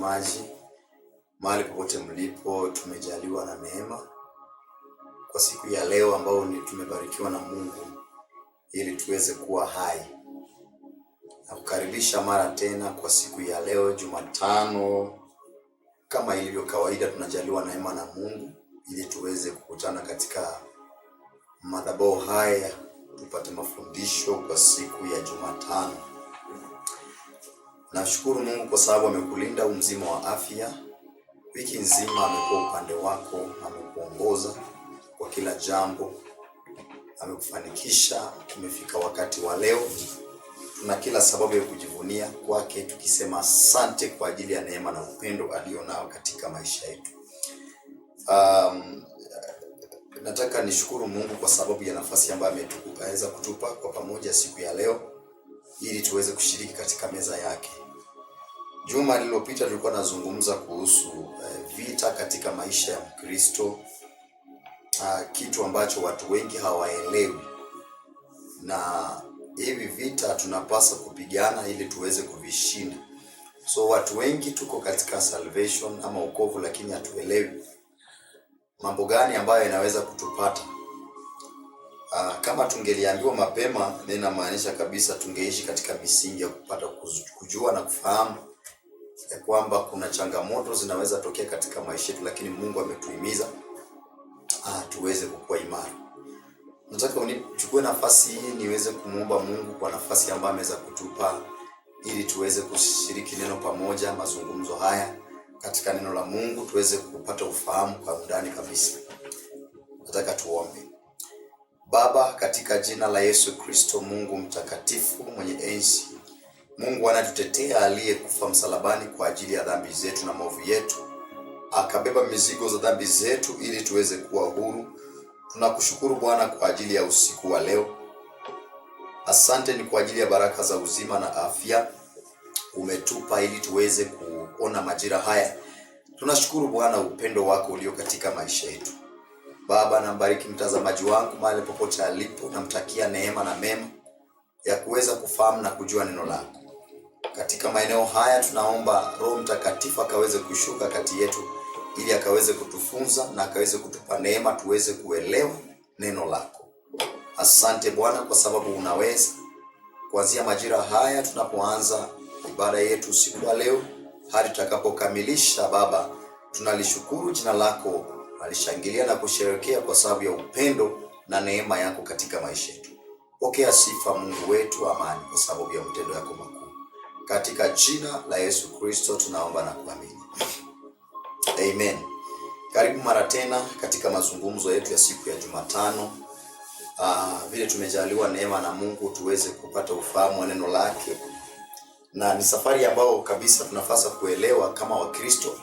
watazamaji, mahali popote mlipo, tumejaliwa na neema kwa siku ya leo ambao tumebarikiwa na Mungu ili tuweze kuwa hai. Na kukaribisha mara tena kwa siku ya leo Jumatano. Kama ilivyo kawaida, tunajaliwa neema na Mungu ili tuweze kukutana katika madhabahu haya tupate mafundisho kwa siku ya Jumatano. Nashukuru Mungu kwa sababu amekulinda umzima wa afya. Wiki nzima amekuwa upande wako, amekuongoza kwa kila jambo, amekufanikisha. Tumefika wakati wa leo, tuna kila sababu ya kujivunia kwake, tukisema asante kwa ajili ya neema na upendo alionao katika maisha yetu. Nataka nishukuru Mungu kwa sababu ya nafasi ambayo ameweza kutupa kwa pamoja siku ya leo ili tuweze kushiriki katika meza yake. Juma lililopita tulikuwa nazungumza kuhusu vita katika maisha ya Mkristo, kitu ambacho watu wengi hawaelewi, na hivi vita tunapaswa kupigana ili tuweze kuvishinda. So watu wengi tuko katika salvation ama wokovu, lakini hatuelewi mambo gani ambayo yanaweza kutupata. Kama tungeliambiwa mapema, ninamaanisha kabisa tungeishi katika misingi ya kupata kujua na kufahamu ya kwamba kuna changamoto zinaweza tokea katika maisha yetu, lakini Mungu ametuhimiza tuweze kukua imara. Nataka unichukue nafasi hii niweze kumuomba Mungu kwa nafasi ambayo ameweza kutupa ili tuweze kushiriki neno pamoja, mazungumzo haya katika neno la Mungu, tuweze kupata ufahamu kwa undani kabisa. Nataka tuombe. Baba, katika jina la Yesu Kristo, Mungu mtakatifu mwenye enzi, Mungu anatutetea, aliyekufa msalabani kwa ajili ya dhambi zetu na maovu yetu, akabeba mizigo za dhambi zetu ili tuweze kuwa huru. Tunakushukuru Bwana kwa ajili ya usiku wa leo. Asante ni kwa ajili ya baraka za uzima na afya umetupa ili tuweze kuona majira haya. Tunashukuru Bwana upendo wako ulio katika maisha yetu. Baba, nambariki mtazamaji wangu mahali popote alipo, namtakia neema na mema ya kuweza kufahamu na kujua neno lako. Katika maeneo haya tunaomba Roho Mtakatifu akaweze kushuka kati yetu ili akaweze kutufunza na akaweze kutupa neema tuweze kuelewa neno lako. Asante Bwana kwa sababu unaweza. Kuanzia majira haya tunapoanza ibada yetu siku ya leo hadi tutakapokamilisha, Baba, tunalishukuru jina lako, alishangilia na kusherehekea kwa sababu ya upendo na neema yako katika maisha yetu. Pokea sifa Mungu wetu, amani kwa sababu ya matendo yako makuu. Katika jina la Yesu Kristo tunaomba na kuamini. Amen. Karibu mara tena katika mazungumzo yetu ya siku ya Jumatano. Vile tumejaliwa neema na Mungu tuweze kupata ufahamu wa neno lake. Na ni safari ambayo kabisa tunafasa kuelewa kama Wakristo,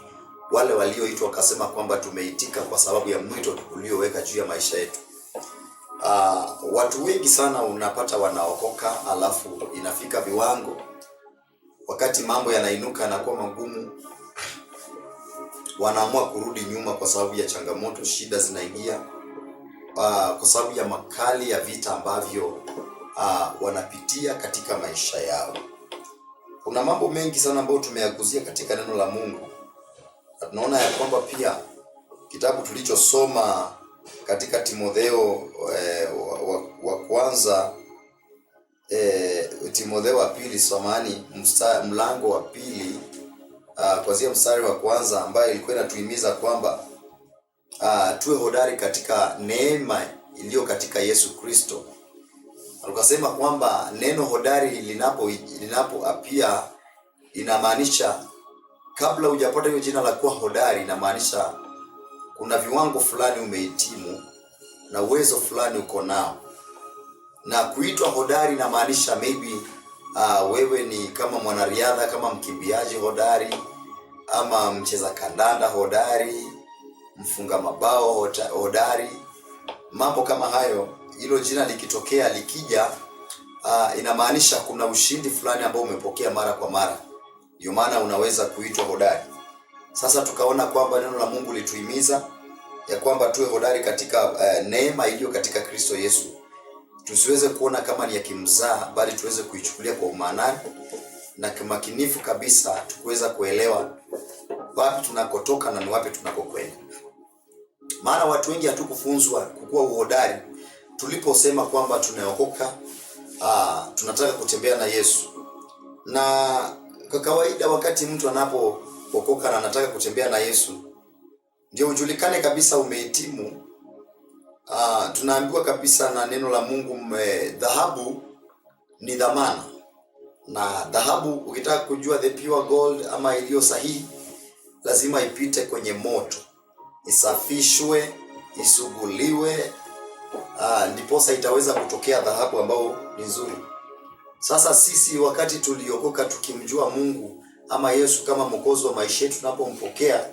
wale walioitwa wakasema kwamba tumeitika kwa sababu ya mwito ulioweka juu ya maisha yetu. Watu wengi sana unapata wanaokoka, alafu inafika viwango wakati mambo yanainuka na kuwa magumu, wanaamua kurudi nyuma kwa sababu ya changamoto, shida zinaingia, kwa sababu ya makali ya vita ambavyo wanapitia katika maisha yao. Kuna mambo mengi sana ambayo tumeyaguzia katika neno la Mungu. Na tunaona ya kwamba pia kitabu tulichosoma katika Timotheo wa kwanza, Timotheo wa pili samani mlango wa pili, kuanzia mstari wa kwanza, ambayo ilikuwa inatuhimiza kwamba tuwe hodari katika neema iliyo katika Yesu Kristo. Tukasema kwamba neno hodari linapoapia inamaanisha kabla hujapata hiyo jina la kuwa hodari, inamaanisha kuna viwango fulani umehitimu na uwezo fulani uko nao. Na kuitwa hodari inamaanisha maybe wewe ni kama mwanariadha, kama mkimbiaji hodari, ama mcheza kandanda hodari, mfunga mabao hodari, mambo kama hayo. Hilo jina likitokea, likija, inamaanisha kuna ushindi fulani ambao umepokea mara kwa mara, ndio maana unaweza kuitwa hodari. Sasa tukaona kwamba neno la Mungu lituhimiza ya kwamba tuwe hodari katika neema iliyo katika Kristo Yesu. Tusiweze kuona kama ni ya kimzaa, bali tuweze kuichukulia kwa umaanani na kimakinifu kabisa, tukuweza kuelewa wapi tunakotoka na ni wapi tunakokwenda. Maana watu wengi hatukufunzwa kukua uhodari tuliposema kwamba tunaokoka, tunataka kutembea na Yesu. Na kwa kawaida wakati mtu anapookoka na anataka kutembea na Yesu, ndio ujulikane kabisa umehitimu. Tunaambiwa kabisa na neno la Mungu, dhahabu ni dhamana. Na dhahabu, ukitaka kujua the pure gold ama iliyo sahihi, lazima ipite kwenye moto, isafishwe, isuguliwe, ndiposa itaweza kutokea dhahabu ambayo ni nzuri. Sasa sisi wakati tuliokoka tukimjua Mungu ama Yesu kama mwokozi wa maisha yetu, tunapompokea,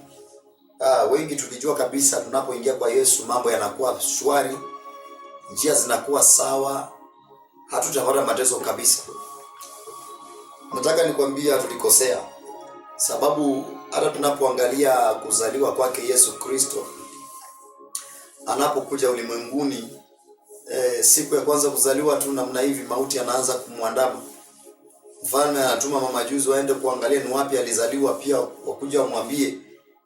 wengi tulijua kabisa tunapoingia kwa Yesu mambo yanakuwa shwari, njia zinakuwa sawa, hatutapata mateso kabisa. Nataka nikwambia tulikosea, sababu hata tunapoangalia kuzaliwa kwake Yesu Kristo, anapokuja ulimwenguni, siku ya kwanza kuzaliwa tu namna hivi, mauti anaanza kumwandama. Mfalme anatuma mamajuzi waende kuangalia ni wapi alizaliwa, pia wakuja wamwambie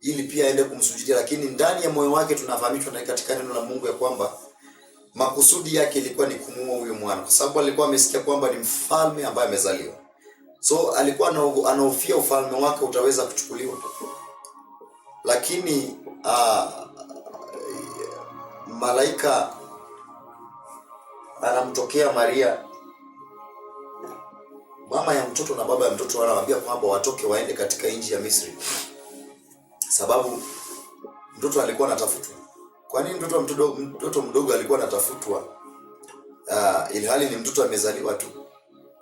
ili pia aende kumsujudia. Lakini ndani ya moyo wake tunafahamishwa na katika neno la Mungu ya kwamba makusudi yake ilikuwa ni kumuua huyo mwana, kwa sababu alikuwa amesikia kwamba ni mfalme ambaye amezaliwa. So alikuwa anahofia ufalme wake utaweza kuchukuliwa. Lakini malaika anamtokea Maria, mama ya mtoto na baba ya mtoto, anawaambia kwamba watoke waende katika nchi ya Misri, sababu mtoto alikuwa anatafutwa. Kwa nini mtoto mdogo alikuwa anatafutwa ilhali ni mtoto amezaliwa tu?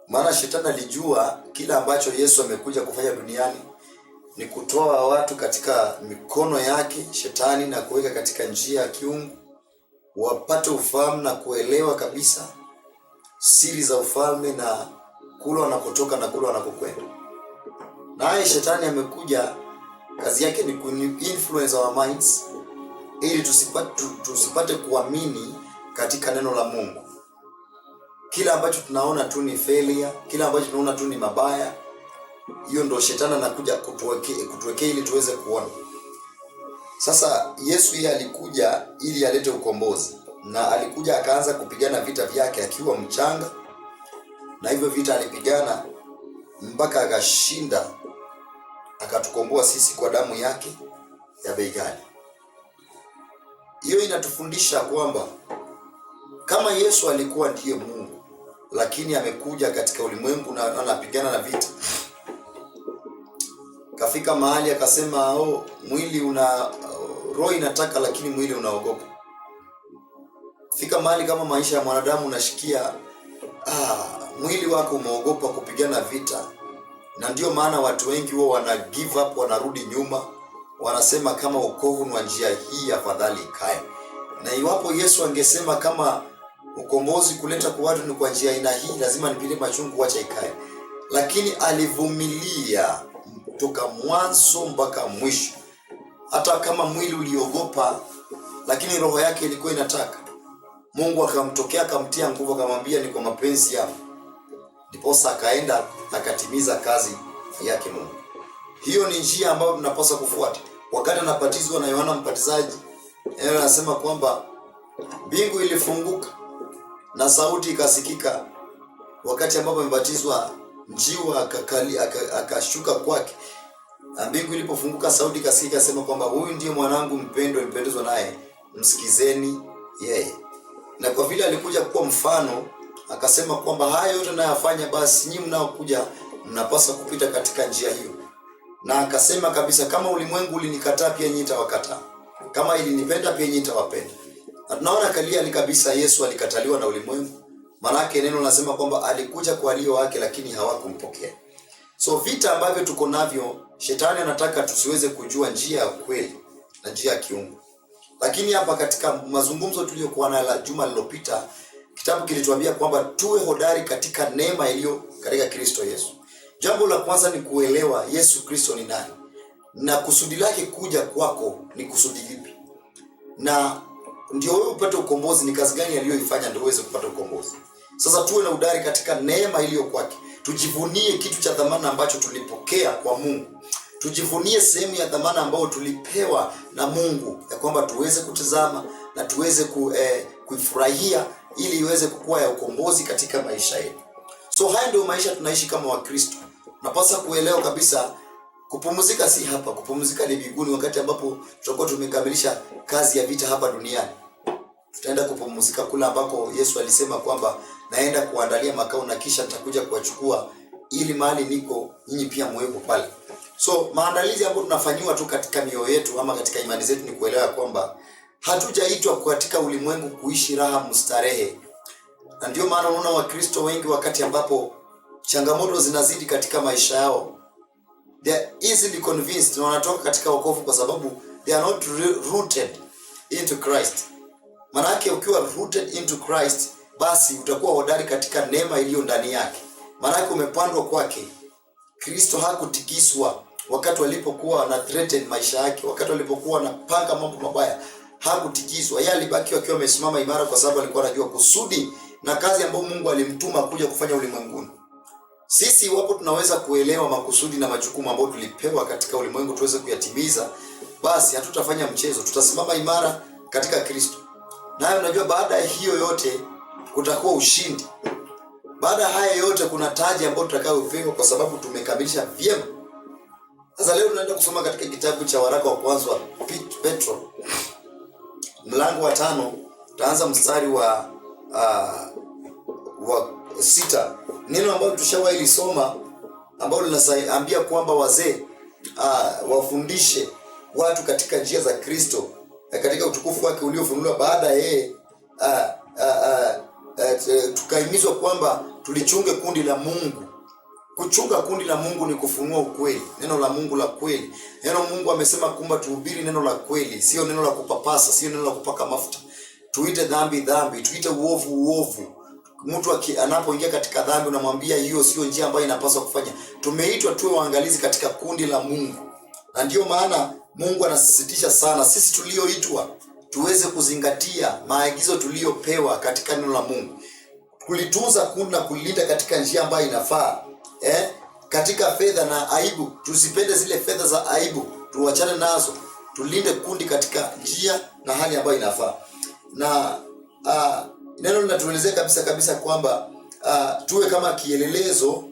Maana shetani alijua kila ambacho Yesu amekuja kufanya duniani ni kutoa watu katika mikono yake Shetani na kuweka katika njia ya kiungu, wapate ufahamu na kuelewa kabisa siri za ufalme na kule wanakotoka na kule wanakokwenda. Naye Shetani amekuja, kazi yake ni ku-influence our minds ili tusipate kuamini katika neno la Mungu. Kila ambacho tunaona tu ni failure, kila ambacho tunaona tu ni mabaya, hiyo ndio Shetani anakuja kutuwekea ili tuweze kuona. Sasa Yesu yeye alikuja ili alete ukombozi, na alikuja akaanza kupigana vita vyake akiwa mchanga, na hivyo vita alipigana mpaka akashinda, akatukomboa sisi kwa damu yake ya bei ghali. Hiyo inatufundisha kwamba kama Yesu alikuwa ndiye Mungu, lakini amekuja katika ulimwengu na anapigana na vita. Kafika mahali akasema, mwili roho inataka lakini mwili unaogopa. Fika mahali kama maisha ya mwanadamu unashikia, mwili wako umeogopa kupigana vita. Na ndio maana watu wengi huwa wana give up, wanarudi nyuma, wanasema kama wokovu ni njia hii afadhali ikae. Na iwapo Yesu angesema kama ukombozi kuleta kwa watu ni kwa njia aina hii, lazima nipite machungu, acha ikae. Lakini alivumilia kutoka mwanzo mpaka mwisho. Hata kama mwili uliogopa, lakini roho yake ilikuwa inataka. Mungu akamtokea, akamtia nguvu, akamwambia ni kwa mapenzi yako. Ndiposa akaenda akatimiza kazi yake Mungu. Hiyo ni njia ambayo tunapaswa kufuata. Wakati anabatizwa na Yohana Mbatizaji, yeye anasema kwamba mbingu ilifunguka na sauti ikasikika. Wakati ambapo amebatizwa, njiwa akashuka kwake. Mbingu ilipofunguka, sauti ikasikika, sema kwamba huyu ndiye mwanangu mpendwa, nipendezwa naye, msikizeni yeye. Na kwa vile alikuja kuwa mfano, akasema kwamba haya yote nayafanya, basi nyinyi mnaokuja mnapaswa kupita katika njia hiyo. Na akasema kabisa, kama ulimwengu ulinikataa pia nyinyi nitawakataa, kama ilinipenda pia nyinyi nitawapenda. Na tunaona kalia kabisa Yesu alikataliwa na ulimwengu. Maana neno linasema kwamba alikuja kwa walio wake lakini hawakumpokea. So vita ambavyo tuko navyo, Shetani anataka tusiweze kujua njia ya kweli na njia ya kiungu. Lakini hapa katika mazungumzo tuliyokuwa na juma lililopita, kitabu kilituambia kwamba tuwe hodari katika neema iliyo katika Kristo Yesu. Jambo la kwanza ni kuelewa Yesu Kristo ni nani, na kusudi lake kuja kwako ni kusudi lipi, na ndio wewe upate ukombozi. Ni kazi gani aliyoifanya ndio uweze kupata ukombozi? Sasa tuwe na udari katika neema iliyo kwake. Tujivunie kitu cha dhamana ambacho tulipokea kwa Mungu. tujivunie sehemu ya dhamana ambayo tulipewa na Mungu, ya kwamba tuweze kutazama na tuweze kuifurahia ili iweze kukua ya ukombozi katika maisha yetu. So haya ndio maisha tunaishi kama Wakristo. Napaswa kuelewa kabisa, kupumzika si hapa, kupumzika ni mbinguni, wakati ambapo tutakuwa tumekamilisha kazi ya vita hapa duniani. Tutaenda kupumzika kula ambako Yesu alisema kwamba naenda kuandalia makao na kisha nitakuja kuwachukua ili mahali niko nyinyi pia muwepo pale. So maandalizi ambayo tunafanyiwa tu katika mioyo yetu ama katika imani zetu ni kuelewa kwamba hatujaitwa katika ulimwengu kuishi raha mustarehe. Na ndio maana unaona Wakristo wengi wakati ambapo changamoto zinazidi katika maisha yao, they are easily convinced na wanatoka katika wokovu kwa sababu they are not rooted into Christ. Manake ukiwa rooted into Christ, basi utakuwa hodari katika neema iliyo ndani yake. Manake umepandwa kwake. Kristo hakutikiswa wakati walipokuwa na threaten maisha yake, wakati walipokuwa wanapanga mambo mabaya, hakutikiswa. Yeye alibaki akiwa amesimama imara kwa sababu alikuwa anajua kusudi na kazi ambayo Mungu alimtuma kuja kufanya ulimwenguni. Sisi wapo tunaweza kuelewa makusudi na majukumu ambayo tulipewa katika ulimwengu tuweze kuyatimiza, basi hatutafanya mchezo, tutasimama imara katika Kristo. Nayo unajua baada ya hiyo yote kutakuwa ushindi. Baada haya yote kuna taji ambayo tutakayopewa kwa sababu tumekamilisha vyema. Sasa leo tunaenda kusoma katika kitabu cha waraka wa kwanza wa Petro, mlango wa 5, tutaanza mstari wa 6. Neno ambalo tushawahi lisoma ambalo linaambia kwamba wazee wafundishe watu katika njia za Kristo katika utukufu wake uliofunuliwa baada yeye tukahimizwa kwamba tulichunge kundi la Mungu. Kuchunga kundi la Mungu ni kufunua ukweli, neno la Mungu la kweli. Neno Mungu amesema kwamba tuhubiri neno la kweli, sio neno la kupapasa, sio neno la kupaka mafuta. Tuite dhambi dhambi, tuite uovu uovu. Mtu anapoingia katika dhambi unamwambia hiyo sio njia ambayo inapaswa kufanya. Tumeitwa tuwe waangalizi katika kundi la Mungu. Na ndio maana Mungu anasisitiza sana sisi tulioitwa tuweze kuzingatia maagizo tuliyopewa katika neno la Mungu. Kulitunza kundi na kulilinda katika njia ambayo inafaa. Katika fedha na aibu, tusipende zile fedha za aibu, tuachane nazo. Tulinde kundi katika njia na hali ambayo inafaa. Na neno linatuelezea kabisa kwamba tuwe kama kielelezo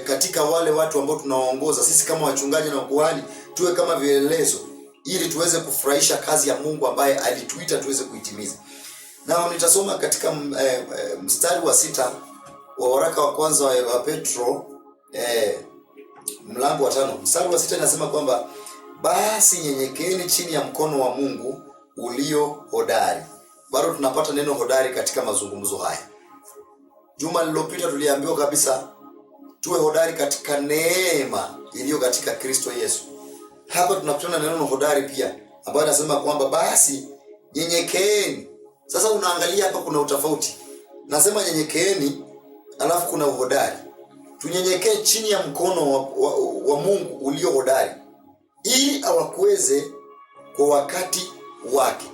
katika wale watu ambao tunawaongoza. Sisi kama wachungaji na kuhani tuwe kama vielelezo ili tuweze kufurahisha kazi ya Mungu ambaye alituita tuweze kuitimiza. Na nitasoma katika mstari wa 6 wa waraka wa kwanza wa Petro, mlango wa 5. Mstari wa 6 inasema kwamba basi nyenyekeeni chini ya mkono wa Mungu ulio hodari. Bado tunapata neno hodari katika mazungumzo haya. Juma lililopita tuliambiwa kabisa tuwe hodari katika neema iliyo katika Kristo Yesu. Hapa tunakutana neno hodari pia ambayo anasema kwamba basi nyenyekeeni. Sasa unaangalia hapa kuna utofauti. Nasema nyenyekeeni alafu kuna uhodari. Tunyenyekee chini ya mkono wa Mungu ulio hodari ili awakweze kwa wakati wake.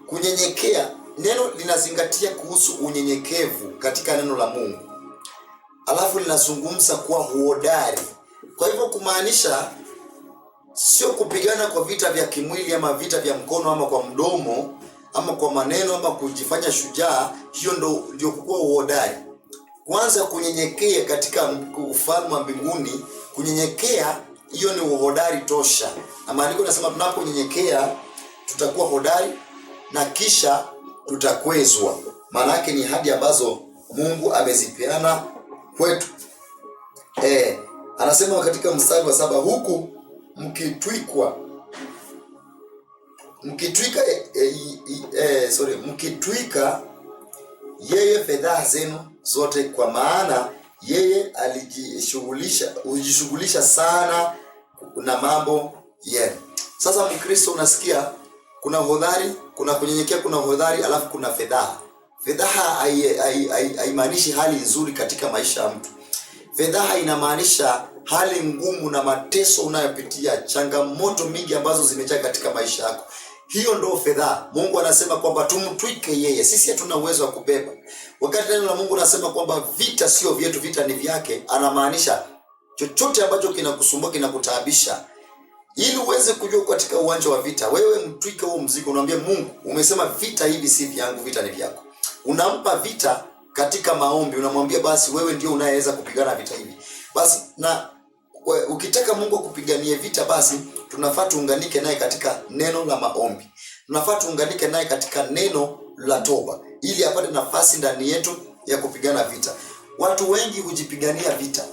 Kunyenyekea, neno linazingatia kuhusu unyenyekevu katika neno la Mungu. Alafu linazungumza kwa uhodari. Kwa hivyo kumaanisha sio kupigana kwa vita vya kimwili ama vita vya mkono ama kwa mdomo ama kwa maneno ama kujifanya shujaa. Hiyo ndio kukua uhodari. Kwanza kunyenyekea katika ufalme wa mbinguni, kunyenyekea hiyo ni uhodari tosha. Na maandiko yanasema tunaponyenyekea tutakuwa hodari na kisha tutakwezwa. Maana yake ni ahadi ambazo Mungu amezipeana kwetu. Anasema katika mstari wa 7, huku mkitwika yeye fedha zenu zote, kwa maana yeye hujishughulisha sana na mambo yenu. Sasa Mkristo unasikia kuna hodari, kuna kunyenyekea, kuna hodari, alafu kuna fedha. Fedha haimaanishi hali nzuri katika maisha ya mtu. Fedha inamaanisha hali ngumu na mateso unayopitia, changamoto mingi ambazo zimejaa katika maisha yako. Hiyo ndio fedha. Mungu anasema kwamba tumtwike yeye. Sisi hatuna uwezo wa kubeba. Wakati neno la Mungu anasema kwamba vita sio vyetu, vita ni vyake, anamaanisha chochote ambacho kinakusumbua, kinakutaabisha, ili uweze kujua katika uwanja wa vita, wewe mtwike huo mzigo, unaambia Mungu, umesema vita hivi si vyangu, vita ni vyako. Unampa vita katika maombi, unamwambia basi wewe ndio unayeweza kupigana vita hivi. Basi na ukitaka Mungu akupiganie vita, basi tunafaa tuunganike naye katika neno la maombi. Tunafaa tuunganike naye katika neno la toba, ili apate nafasi ndani yetu ya kupigana vita. Watu wengi hujipigania vita.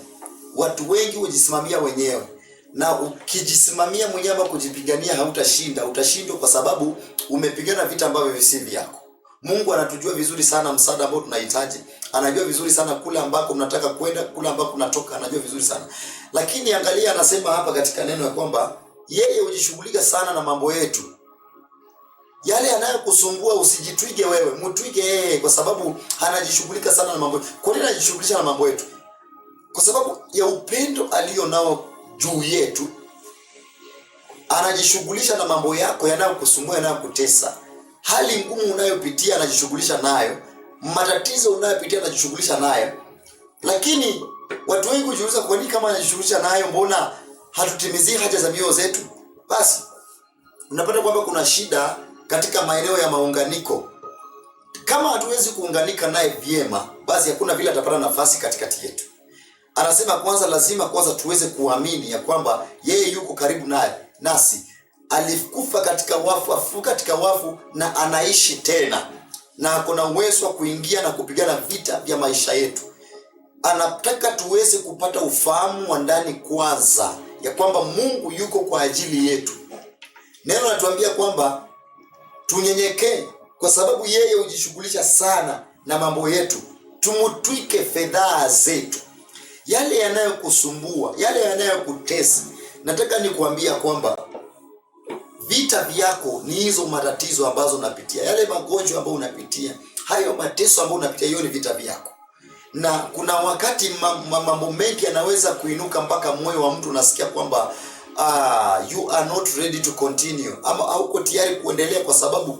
Watu wengi hujisimamia wenyewe. Na ukijisimamia mwenyewe ama kujipigania, hautashinda. Utashindwa kwa sababu umepigana vita ambavyo si vyako. Mungu anatujua vizuri sana msaada ambao tunahitaji. Anajua vizuri sana kule ambako tunataka kwenda, kule ambako tunatoka, anajua vizuri sana. Lakini angalia, anasema hapa katika neno ya kwamba yeye hujishughulika sana na mambo yetu. Yale yanayokusumbua usijitwige wewe, mtwige yeye, kwa sababu anajishughulika sana na mambo. Kwa nini anajishughulisha na mambo yetu? Kwa sababu ya upendo alio nao juu yetu. Anajishughulisha na mambo yako yanayokusumbua, yanayokutesa. Hali ngumu unayopitia anajishughulisha nayo. Matatizo unayopitia anajishughulisha nayo. Lakini watu wengi hujiuliza, kwa nini kama anajishughulisha nayo, mbona hatutimizii haja za mioyo zetu? Basi unapata kwamba kuna shida katika maeneo ya maunganiko. Kama hatuwezi kuunganika naye vyema, basi hakuna vile atapata nafasi katikati yetu. Anasema lazima tuweze kuamini ya kwamba yeye yuko karibu naye nasi. Alikufa katika wafu, afufuka katika wafu, na anaishi tena, na kuna uwezo wa kuingia na kupigana vita vya maisha yetu. Anataka tuweze kupata ufahamu wa ndani kwanza ya kwamba Mungu yuko kwa ajili yetu. Neno linatuambia kwamba tunyenyekee, kwa sababu yeye hujishughulisha sana na mambo yetu. Tumutwike fedhaa zetu, yale yanayokusumbua, yale yanayokutesa. Nataka nikuambia kwamba vita vyako ni hizo matatizo ambazo unapitia, yale magonjwa ambayo unapitia, hayo mateso ambayo unapitia, hiyo ni vita vyako. Na kuna wakati mambo mengi yanaweza kuinuka mpaka moyo wa mtu unasikia kwamba you are not ready to continue, ama hauko tayari kuendelea, kwa sababu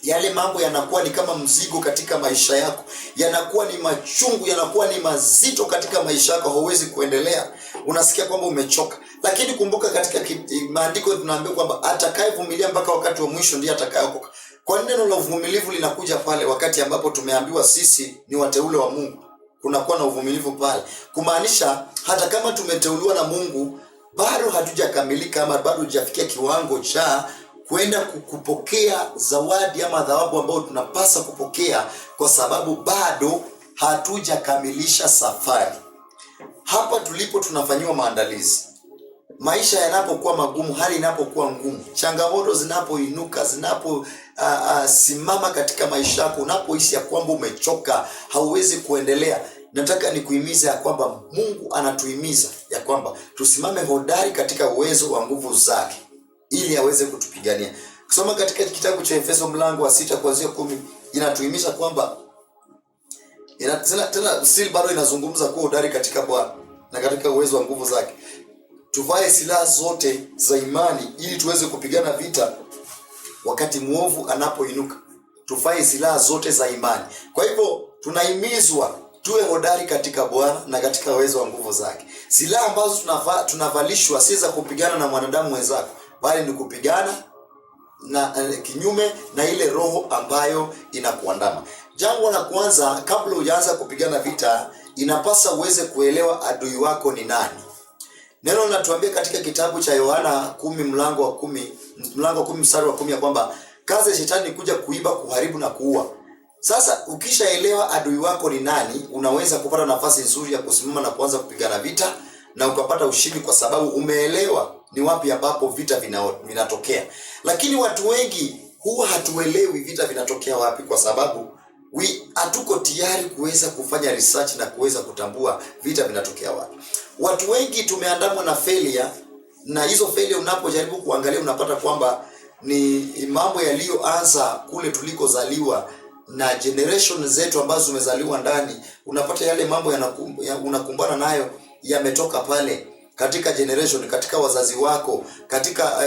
yale mambo yanakuwa ni kama mzigo katika maisha yako, yanakuwa ni machungu, yanakuwa ni mazito katika maisha yako, hauwezi kuendelea, unasikia kwamba umechoka. Lakini kumbuka, katika maandiko tunaambiwa kwamba atakayevumilia mpaka wakati wa mwisho ndiye atakayeokoka. Kwa neno la uvumilivu linakuja pale wakati ambapo tumeambiwa sisi ni wateule wa Mungu. Kunakuwa na uvumilivu pale, kumaanisha hata kama tumeteuliwa na Mungu, bado hatujakamilika, ama bado hujafikia kiwango cha kwenda kupokea zawadi ama thawabu ambayo tunapasa kupokea, kwa sababu bado hatujakamilisha safari. Hapa tulipo tunafanyiwa maandalizi. Maisha yanapokuwa magumu, hali inapokuwa ngumu, changamoto zinapoinuka, simama katika maisha yako, unapohisi ya kwamba umechoka, hauwezi kuendelea, nataka nikuhimize ya kwamba Mungu anatuhimiza ya kwamba tusimame hodari katika uwezo wa nguvu zake, ili aweze kutupigania. Kusoma katika kitabu cha Efeso mlango wa 6 kuanzia 10 inatuhimiza kwamba tena still bado inazungumza kuwa hodari katika Bwana na katika uwezo wa nguvu zake. Tuvae silaha zote za imani ili tuweze kupigana vita wakati muovu anapoinuka. Tuvae silaha zote za imani. Kwa hivyo tunahimizwa tuwe hodari katika Bwana na katika uwezo wa nguvu zake. Silaha ambazo tunavalishwa si za kupigana na mwanadamu wenzako, bali ni kupigana na kinyume na ile roho ambayo inakuandama. Jambo la kwanza, kabla hujaanza kupigana vita, inapasa uweze kuelewa adui wako ni nani. Neno linatuambia katika kitabu cha Yohana 10 mlango wa 10 mstari wa 10 ya kwamba kazi ya shetani ni kuja kuiba, kuharibu na kuua. Sasa ukishaelewa adui wako ni nani, unaweza kupata nafasi nzuri ya kusimama na kuanza kupigana vita na ukapata ushindi, kwa sababu umeelewa ni wapi ambapo vita vinatokea. Lakini watu wengi huwa hatuelewi vita vinatokea wapi, kwa sababu hatuko tayari kuweza kufanya research na kuweza kutambua vita vinatokea wapi. Watu wengi tumeandamwa na failure, na hizo failure unapojaribu kuangalia unapata kwamba ni mambo yaliyoanza kule tulikozaliwa na generation zetu ambazo tumezaliwa ndani. Unapata yale mambo unakumbana nayo yametoka pale katika generation, katika wazazi wako, katika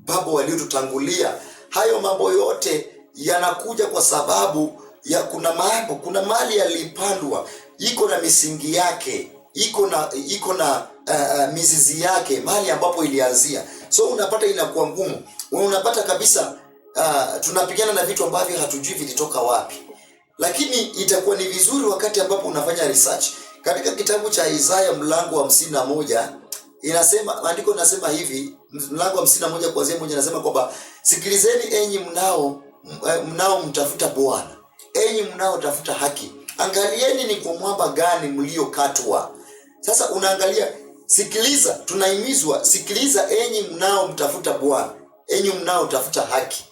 baba waliotutangulia. Hayo mambo yote yanakuja kwa sababu ya kuna mali yalipandwa iko na misingi yake, iko na mizizi yake, mahali ambapo ilianzia. So unapata inakuwa ngumu, unapata kabisa tunapigana na vitu ambavyo hatujui vilitoka wapi. Lakini itakuwa ni vizuri wakati ambapo unafanya research. Katika kitabu cha Isaya mlango wa 51 inasema, maandiko inasema hivi, mlango wa 51 kuanzia 1 inasema kwamba sikilizeni enyi mnao mtafuta Bwana, enyi mnao tafuta haki, angalieni ni kwa mwamba gani mliokatwa. Sasa unaangalia, sikiliza, tunahimizwa sikiliza enyi mnao mtafuta Bwana, enyi mnao tafuta haki.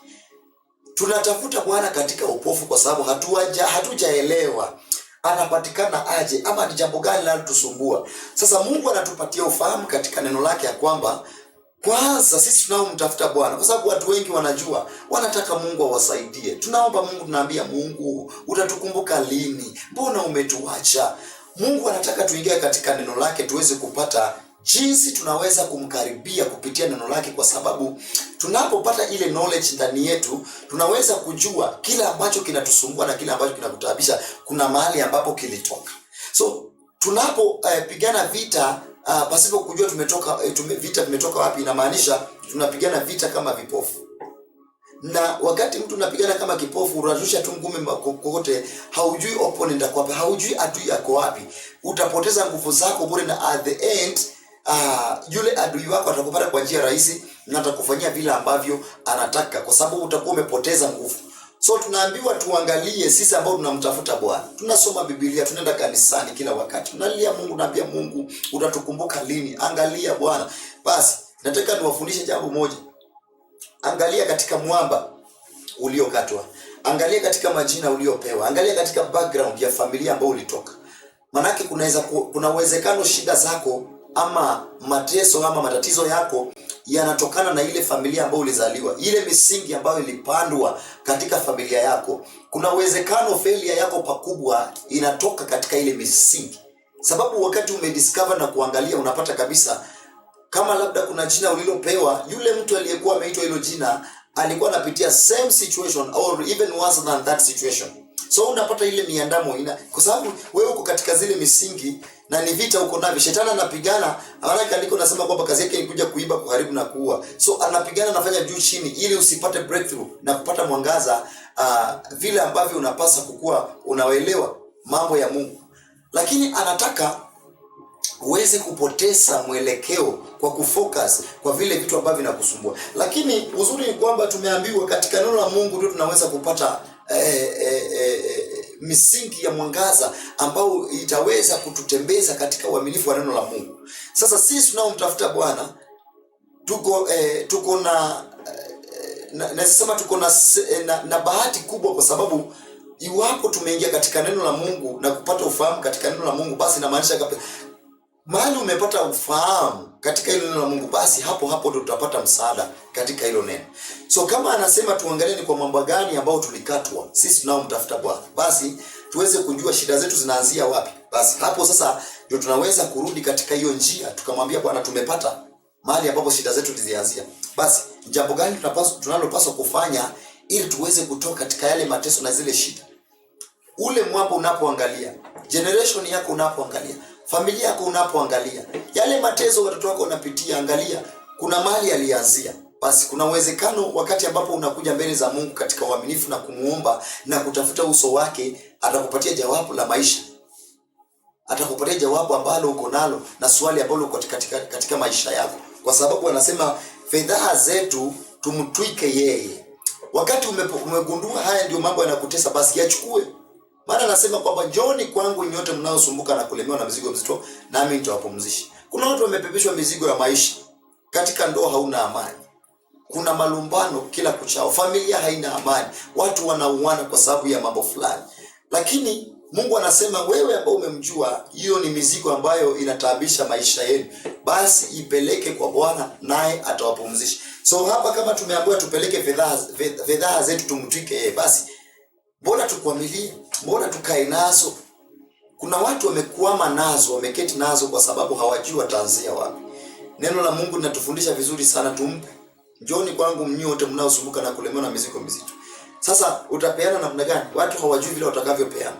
Tunatafuta Bwana katika upofu kwa sababu hatujaelewa anapatikana aje ama ni jambo gani linalotusumbua. Sasa Mungu anatupatia ufahamu katika neno lake ya kwamba kwanza sisi tunaomtafuta Bwana, kwa sababu watu wengi wanataka Mungu awasaidie. Tunaomba Mungu, tunaambia Mungu, utatukumbuka lini? Mbona umetuacha? Mungu anataka tuingie katika neno lake tuweze kupata jinsi tunaweza kumkaribia kupitia neno lake, kwa sababu tunapopata ile knowledge ndani yetu tunaweza kujua kile ambacho kinatusumbua na kile ambacho kinakutabisha kuna mahali ambapo kilitoka. So tunapopigana vita pasipo kujua vita vimetoka wapi, inamaanisha tunapigana vita kama vipofu. Na wakati mtu unapigana kama kipofu, unarusha tu ngumi kokote, haujui opponent ako wapi, haujui adui yako wapi, utapoteza nguvu zako bure, na at the end yule adui wako atakupata kwa njia rahisi na atakufanyia vile ambavyo anataka, kwa sababu utakuwa umepoteza nguvu. So tunaambiwa tuangalie, sisi ambao tunamtafuta Bwana, tunasoma Biblia, tunaenda kanisani kila wakati, tunalia Mungu, naambia Mungu, utatukumbuka lini? Angalia Bwana. Basi nataka niwafundishe jambo moja. Angalia katika mwamba uliokatwa, angalia katika majina uliopewa, angalia katika background ya familia ambayo ulitoka. Manake kuna uwezekano shida zako ama mateso ama matatizo yako yanatokana na ile familia ambayo ulizaliwa, ile misingi ambayo ilipandwa katika familia yako. Kuna uwezekano failure yako pakubwa inatoka katika ile misingi, sababu wakati umediscover na kuangalia, unapata kabisa kama labda kuna jina ulilopewa, yule mtu aliyekuwa ameitwa hilo jina alikuwa anapitia same situation or even worse than that situation. So unapata ile miandamo kwa sababu wewe uko katika zile misingi na ni vita uko navyo. Shetani anapigana, maana andiko nasema kwamba kazi yake ni kuja kuiba, kuharibu na kuua. So anapigana, anafanya juu chini ili usipate breakthrough na kupata mwangaza vile ambavyo unapasa kukua unaelewa mambo ya Mungu. Lakini anataka uweze kupoteza mwelekeo kwa kufocus kwa vile vitu ambavyo vinakusumbua. Lakini uzuri ni kwamba tumeambiwa katika neno la Mungu ndio tunaweza kupata misingi ya mwangaza ambao itaweza kututembeza katika uaminifu wa neno la Mungu. Sasa sisi tunaomtafuta Bwana tuko na bahati kubwa, kwa sababu iwapo tumeingia katika neno la Mungu na kupata ufahamu katika neno la Mungu, basi inamaanisha mahali umepata ufahamu katika hilo neno la Mungu, basi hapo ndio tutapata msaada katika hilo neno. So kama anasema tuangalie ni kwa mambo gani ambao tulikatwa sisi tunaomtafuta Bwana, basi tuweze kujua shida zetu zinaanzia wapi. Basi hapo sasa ndio tunaweza kurudi katika hiyo njia, tukamwambia Bwana, tumepata mahali ambapo shida zetu zilianzia. Basi jambo gani tunalopaswa kufanya ili tuweze kutoka katika yale mateso na zile shida? Ule mwamba unapoangalia, generation yako unapoangalia, familia yako unapoangalia, yale mateso watoto wako wanapitia, angalia kuna mahali alianzia. Basi kuna uwezekano wakati ambapo unakuja mbele za Mungu katika uaminifu na kumuomba na kutafuta uso wake, atakupatia jawabu la maisha. Atakupatia jawabu ambalo uko nalo na swali ambalo uko katika maisha yako, kwa sababu anasema fedha zetu tumtwike yeye. Wakati umegundua haya ndio mambo yanakutesa, basi yachukue. Maana anasema kwamba njooni kwangu nyote mnaosumbuka na kulemewa na mizigo mzito, nami nitawapumzisha. Kuna watu wamepepeshwa mizigo ya maisha. Katika ndoa hauna amani, kuna malumbano kila kuchao, familia haina amani, watu wanauana kwa sababu ya mambo fulani. Lakini Mungu anasema wewe ambao umemjua, hiyo ni mizigo ambayo inataabisha maisha yenu, basi ipeleke kwa Bwana naye atawapumzisha. So hapa kama tumeambiwa tupeleke fedha zetu tumtwike yeye, basi mbona tukwamilie? Mbona tukae nazo? Kuna watu wamekwama nazo, wameketi nazo kwa sababu hawajui wataanzia wapi. Neno la Mungu linatufundisha vizuri sana, tumpe. Njooni kwangu mnyote mnaosumbuka na kulemewa na mizigo mizito. Sasa utapeana namna gani? Watu hawajui vile watakavyopeana.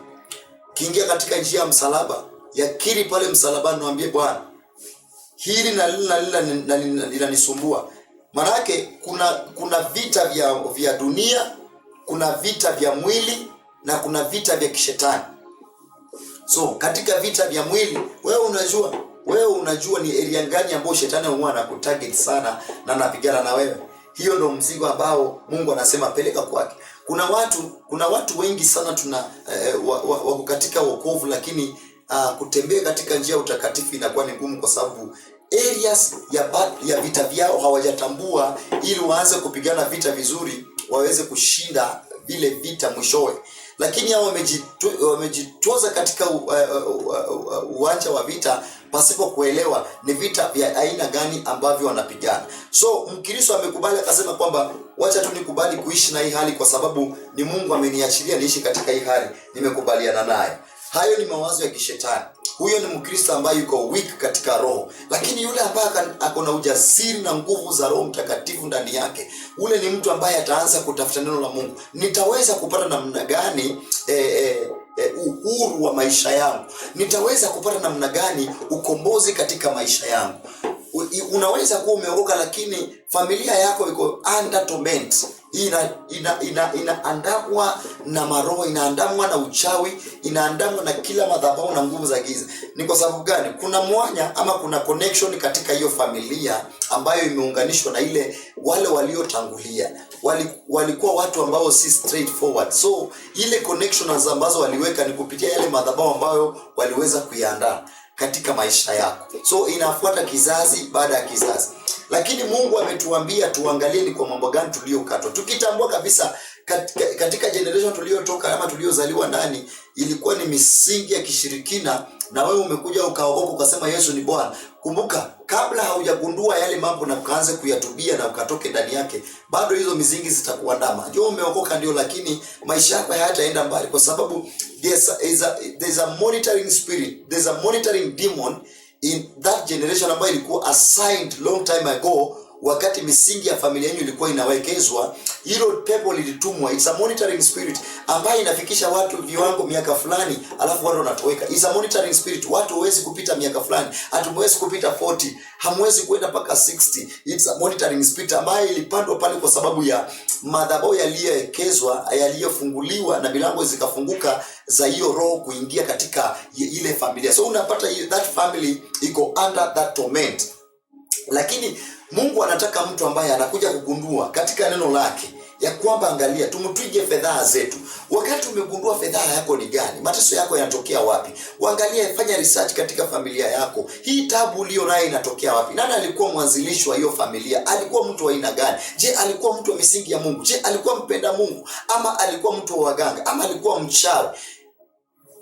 Kiingia katika njia ya msalaba, yakiri pale msalabani, mwambie Bwana, hili na lile linanisumbua. Maana yake kuna vita vya dunia, kuna vita vya mwili na kuna vita vya kishetani. So katika vita vya mwili, wewe unajua ni area gani ambayo shetani huwa anakutarget sana na anapigana na wewe. Hiyo ndio mzigo ambao Mungu anasema peleka kwake. Kuna watu wengi sana wako katika wokovu, lakini kutembea katika njia ya utakatifu inakuwa ni ngumu, kwa sababu areas ya vita vyao hawajatambua, ili waanze kupigana vita vizuri waweze kushinda vile vita mwishowe. Lakini hao wamejitoza katika uwanja wa vita pasipo kuelewa ni vita vya aina gani ambavyo wanapigana. So Mkristo amekubali akasema kwamba wacha tu nikubali kuishi na hii hali, kwa sababu ni Mungu ameniachilia niishi katika hii hali, nimekubaliana naye. Hayo ni mawazo ya kishetani. Huyo ni Mkristo ambaye yuko weak katika roho. Lakini yule ambaye ako na ujasiri na nguvu za Roho Mtakatifu ndani yake, ule ni mtu ambaye ataanza kutafuta neno la Mungu. Nitaweza kupata namna gani uhuru wa maisha yangu? Nitaweza kupata namna gani ukombozi katika maisha yangu? Unaweza kuwa umeokoka, lakini familia yako iko under torment. Inaandamwa na maroho, inaandamwa na uchawi, inaandamwa na kila madhabahu na nguvu za giza. Ni kwa sababu gani? Kuna mwanya ama kuna connection katika hiyo familia ambayo imeunganishwa na wale waliotangulia. Walikuwa watu ambao si straightforward. So ile connections ambazo waliweka ni kupitia yale madhabahu ambayo waliweza kuiandaa katika maisha yako. So inafuata kizazi baada ya kizazi. Lakini Mungu ametuambia tuangalie ni kwa mambo gani tuliyokatwa. Tukitambua kabisa katika generation tuliyotoka ama tuliozaliwa ndani ilikuwa ni misingi ya kishirikina, na wewe umekuja ukaokoka ukasema Yesu ni Bwana. Kumbuka, kabla haujagundua yale mambo na ukaanze kuyatubia na ukatoke ndani yake, bado hizo misingi zitakuandama. Ndio umeokoka ndio, lakini maisha yako hayataenda mbali, kwa sababu there's a monitoring spirit, there's a monitoring demon in that generation ambayo ilikuwa assigned long time ago. Wakati misingi ya familia yenu ilikuwa inawekezwa, hilo pepo lilitumwa. It's a monitoring spirit ambayo inafikisha watu viwango miaka fulani, alafu watu wanatoweka. It's a monitoring spirit. Watu hawezi kupita miaka fulani, hatumwezi kupita 40, hamwezi kwenda mpaka 60. It's a monitoring spirit ambayo ilipandwa pale kwa sababu ya madhabahu yaliyowekezwa, yaliyofunguliwa na milango zikafunguka za hiyo roho kuingia katika ile familia. So unapata that family iko under that torment. Lakini Mungu anataka mtu ambaye anakuja kugundua katika neno lake ya kwamba angalia, tumtwige fedhaa zetu. Wakati umegundua fedhaa yako ni gani, mateso yako yanatokea wapi, uangalie, fanya research katika familia yako. Hii tabu ulio nayo inatokea wapi? Nani alikuwa mwanzilishi wa hiyo familia? Alikuwa mtu wa aina gani? Je, alikuwa mtu wa misingi ya Mungu? Je, alikuwa mpenda Mungu, ama alikuwa mtu wa waganga, ama alikuwa mchawi?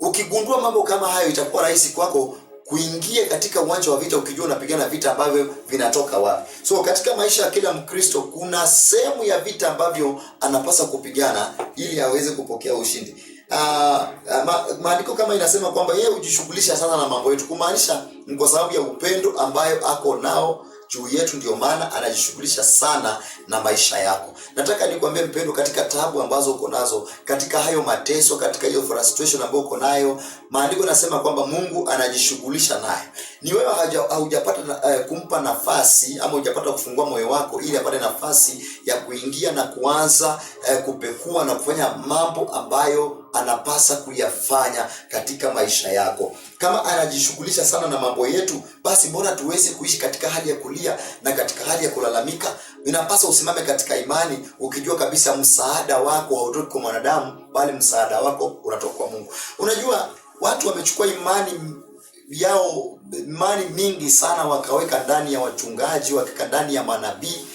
Ukigundua mambo kama hayo, itakuwa rahisi kwako kuingia katika uwanja wa vita ukijua unapigana vita ambavyo vinatoka wapi. So katika maisha ya kila Mkristo kuna sehemu ya vita ambavyo anapaswa kupigana ili aweze kupokea ushindi. Maandiko kama inasema kwamba yeye hujishughulisha sana na mambo yetu, kumaanisha ni kwa sababu ya upendo ambayo ako nao juu yetu, ndio maana anajishughulisha sana na maisha yako. Nataka nikwambie mpendo, katika taabu ambazo uko nazo, katika hayo mateso, katika hiyo frustration ambayo uko nayo, maandiko nasema kwamba Mungu anajishughulisha nayo. Ni wewe haujapata kumpa nafasi, ama hujapata kufungua moyo wako ili apate nafasi ya kuingia na kuanza kupekua na kufanya mambo ambayo anapasa kuyafanya katika maisha yako. Kama anajishughulisha sana na mambo yetu, basi mbona tuweze kuishi katika hali ya kulia na katika hali ya kulalamika? Inapaswa usimame katika imani ukijua kabisa msaada wako hautoki kwa mwanadamu, bali msaada wako unatoka kwa Mungu. Unajua watu wamechukua imani mingi sana wakaweka ndani ya wachungaji, wakaweka ndani ya manabii.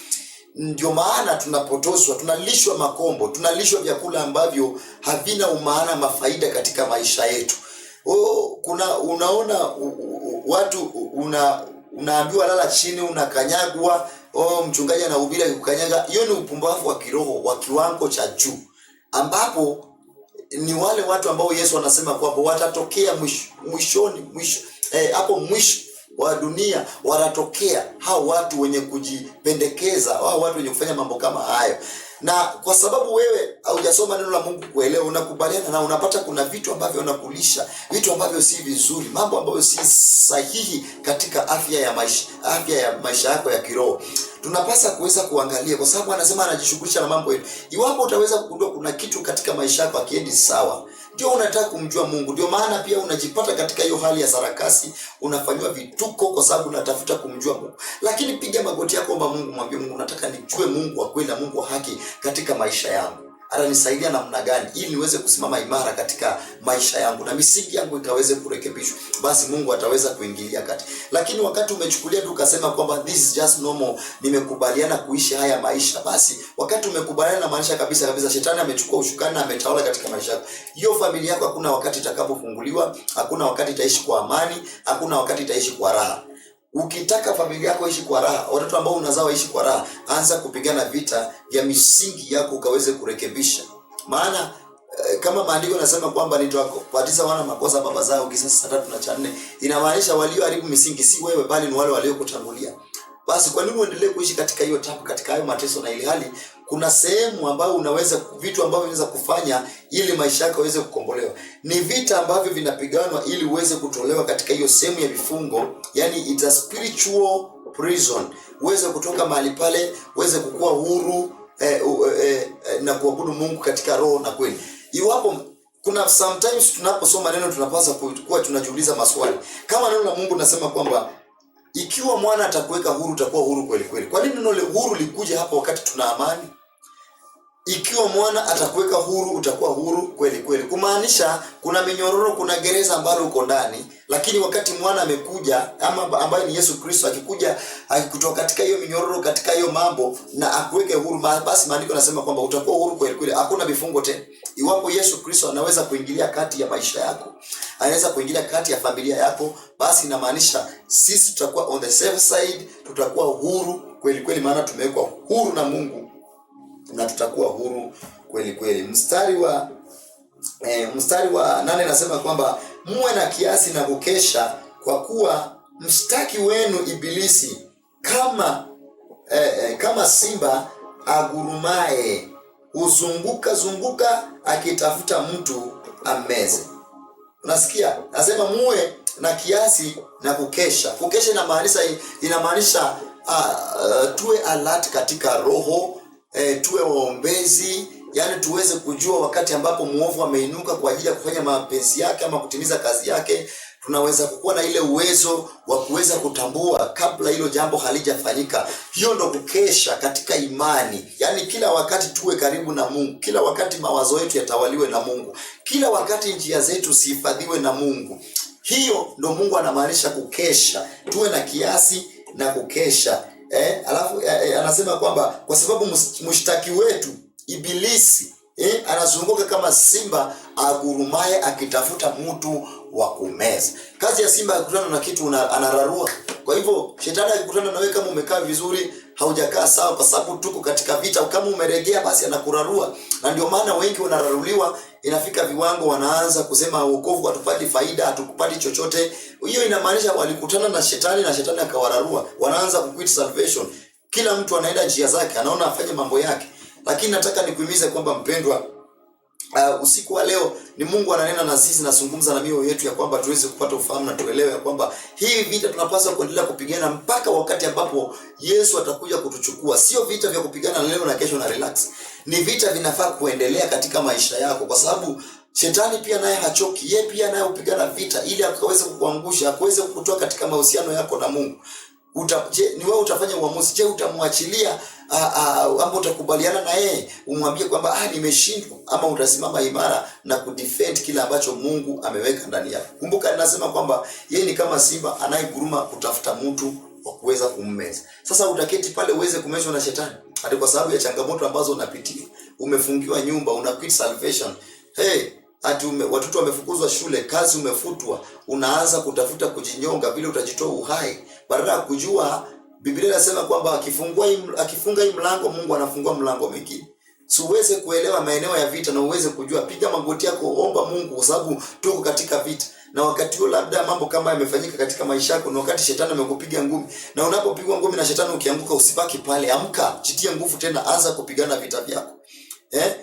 Ndio maana tunapotoswa, tunalishwa makombo, tunalishwa vyakula ambavyo havina umaana, mafaida katika maisha yetu. Unaona watu unaambiwa lala chini, unakanyagwa. Mchungaji anahubiri kukanyaga. Hiyo ni upumbavu wa kiroho wa kiwango cha juu, ambapo ni wale watu ambao Yesu anasema kwamba watatokea mwisho wa dunia, watatokea hao watu wenye kujipendekeza, hao watu wenye kufanya mambo kama hayo. Na kwa sababu wewe haujasoma neno la Mungu kuelewa, unakubaliana na unapata kuna vitu ambavyo unakulisha, vitu ambavyo si vizuri, mambo ambayo si sahihi katika afya ya maisha yako ya kiroho. Tunapasa kuweza kuangalia, kwa sababu anasema anajishughulisha na mambo yetu. Iwapo utaweza kugundua kuna kitu katika maisha yako akiendi sawa, ndio unataka kumjua Mungu. Ndio maana pia unajipata katika hiyo hali ya sarakasi, unafanywa vituko kwa sababu unatafuta kumjua Mungu. Lakini piga magoti yako, omba Mungu, mwambie Mungu, nataka nijue Mungu wa kweli na Mungu wa haki katika maisha yangu. Atanisaidia namna gani ili niweze kusimama imara katika maisha yangu na misingi yangu ikaweze kurekebishwa. Basi Mungu ataweza kuingilia kati. Lakini wakati umechukulia tu ukasema kwamba this is just normal, nimekubaliana kuishi haya maisha, basi wakati umekubaliana na maisha kabisa, shetani amechukua ushukani na ametawala katika maisha yako. Hiyo familia yako hakuna wakati itakapofunguliwa, hakuna wakati itaishi kwa amani, hakuna wakati itaishi kwa raha. Ukitaka familia yako ishi kwa raha, watoto ambao unazao ishi kwa raha, anza kupigana vita vya misingi yako ukaweze kurekebisha. Maana kama maandiko yanasema kwamba nitawapatiza wana makosa baba zao, Kisasi 3:4, inamaanisha walioharibu misingi si wewe, bali ni wale waliokutangulia. Basi kwa nini uendelee kuishi katika hiyo tabu, katika hayo mateso, na ili hali kuna sehemu ambayo unaweza, vitu ambavyo unaweza kufanya ili maisha yako yaweze kukombolewa? Ni vita ambavyo vinapiganwa ili uweze kutolewa katika hiyo sehemu ya vifungo, yani it's a spiritual prison. Uweze kutoka mahali pale, uweze kukua huru na kuabudu Mungu katika roho na kweli. Iwapo kuna sometimes tunaposoma neno tunapaswa kuwa tunajiuliza maswali. Kama neno la Mungu nasema kwamba ikiwa mwana atakuweka huru, utakuwa huru kweli kweli. Kwa nini neno huru likuja hapa wakati tuna amani? Ikiwa mwana atakuweka huru, utakuwa huru kweli kweli. Kumaanisha kuna minyororo, kuna gereza ambalo uko ndani, lakini wakati mwana amekuja, ama ambaye ni Yesu Kristo akikuja, akikutoa katika hiyo minyororo, katika hiyo mambo na akuweke huru, basi maandiko yanasema kwamba utakuwa huru kweli kweli. Hakuna vifungo tena. Iwapo Yesu Kristo anaweza kuingilia kati ya maisha yako, anaweza kuingilia kati ya familia yako, basi inamaanisha sisi tutakuwa on the safe side, tutakuwa huru kweli kweli, maana tumewekwa huru na Mungu na tutakuwa huru kweli kweli. Mstari wa 8 nasema kwamba muwe na kiasi na kukesha, kwa kuwa mshtaki wenu Ibilisi kama simba agurumaye huzunguka akitafuta mtu ammeze. Unasikia? Nasema muwe na kiasi na kukesha. Kukesha inamaanisha tuwe alert katika roho, tuwe waombezi, yani tuweze kujua wakati ambapo muovu ameinuka kwa ajili ya kufanya mapenzi yake ama kutimiza kazi yake. Tunaweza kuwa na ile uwezo wa kuweza kutambua kabla hilo jambo halijafanyika. Hiyo ndo kukesha katika imani. Yani kila wakati tuwe karibu na Mungu, kila wakati mawazo yetu yatawaliwe na Mungu, kila wakati njia zetu sihifadhiwe na Mungu. Hiyo ndo Mungu anamaanisha kukesha. Tuwe na kiasi na kukesha. Alafu anasema kwamba kwa sababu mshtaki wetu Ibilisi anazunguka kama simba agurumaye akitafuta mtu wa kumeza. Kazi ya simba akikutana na kitu anararua. Kwa hivyo shetani akikutana na wewe kama umekaa vizuri, haujakaa sawa, kwa sababu tuko katika vita, kama umeregea basi anakurarua. Na ndio maana wengi wanararuliwa, inafika viwango wanaanza kusema wokovu hatupati faida, hatukupati chochote. Hiyo inamaanisha walikutana na shetani akawararua. Wanaanza kuquit salvation. Kila mtu anaenda njia zake, anaona afanye mambo yake. Lakini nataka nikuhimize kwamba mpendwa, usiku wa leo ni Mungu ananena na sisi, nazungumza na mioyo yetu ya kwamba tuweze kupata ufahamu na tuelewe ya kwamba hii vita tunapaswa kuendelea kupigana mpaka wakati ambapo Yesu atakuja kutuchukua. Sio vita vya kupigana leo na kesho na relax. Ni vita vinafaa kuendelea katika maisha yako, kwa sababu shetani pia naye hachoki. Yeye pia naye upigana vita ili akaweze kukuangusha, akaweze kukutoa katika mahusiano yako na Mungu. Ni wewe utafanya uamuzi. Je, utamwachilia ama utakubaliana na yeye umwambie kwamba nimeshindwa, ama utasimama imara na kudefend kile ambacho Mungu ameweka ndani yako? Kumbuka ninasema kwamba yeye ni kama simba anayeguruma kutafuta mtu wa kuweza kummeza. Sasa utaketi pale uweze kumezwa na shetani hadi kwa sababu ya changamoto ambazo unapitia. Umefungiwa nyumba, una quit salvation. Watoto wamefukuzwa shule, kazi umefutwa, unaanza kutafuta kujinyonga vile utajitoa uhai, badala ya kujua Biblia inasema kwamba akifunga hii mlango, Mungu anafungua mlango mwingine. Si uweze kuelewa maeneo ya vita na uweze kujua, piga magoti yako, omba Mungu, kwa sababu tuko katika vita. Na wakati huo labda mambo kama yamefanyika katika maisha yako, na wakati shetani amekupiga ngumi, na unapopigwa ngumi na shetani ukianguka, usibaki pale, amka, jitie nguvu tena, anza kupigana vita vyako.